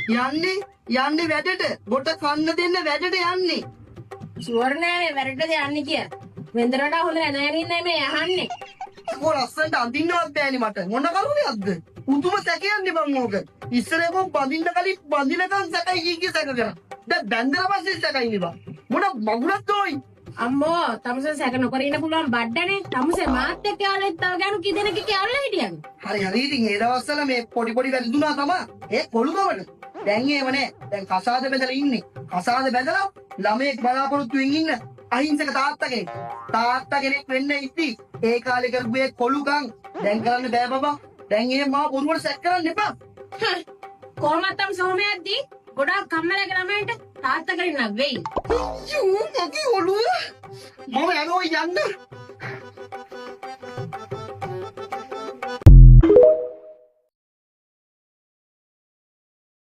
යන්නේ වැඩට. ගොට කන්න දෙන්න වැඩට යන්නේ. ෂුවර් නෑ මේ වැඩට යන්නේ කියලා. වෙන්දරට හොඳ නැනෑනින් මේ අහන්නේ. කො ලස්සනට අඳින්නවත් බෑනේ මට. මොන කරුණයක්ද? උතුම සැකයන්නේ මං ඕක. ඉස්සරේ කො බඳින්න කලින් බඳිනකන් සැකයි කීකී සැක කරා. දැන් බැන්දලා පස්සේ සැකයි නේ බා. මොන මගුලක්ද ඔයි? අම්මෝ තමුසේ සැක නොකර ඉන්න පුළුවන් බඩනේ. තමුසේ මාත් එක්ක යාළුවෙක් තව ගෑනු කී දෙනෙක් කියලා හිටියද? හරි ඉතින් ඒ දවස්වල මේ පොඩි වැරදුනා තමයි. ඒ කොළුගමට. දැන් ඒව නෑ. දැන් කසාද බෙදලා ඉන්නේ. කසාද බෙදලා ළමයෙක් බලාපොරොත්තුෙන් ඉන්න අහිංසක තාත්තා කෙනෙක්. තාත්තා කෙනෙක් වෙන්න ඉති. ඒ කාලේ කරපු ඒ කොළුගම් දැන් කරන්න බෑ බබා. දැන් එහෙම මාව බොරුවට සැක කරන්න එපා. කොහොමද තම සෝමයක්දී ගොඩාක් කම්මැලි ළමයින්ට තාත්තා කරින්න වෙයි. යෝ මගේ ඔළුව. මම යනවා යන්න.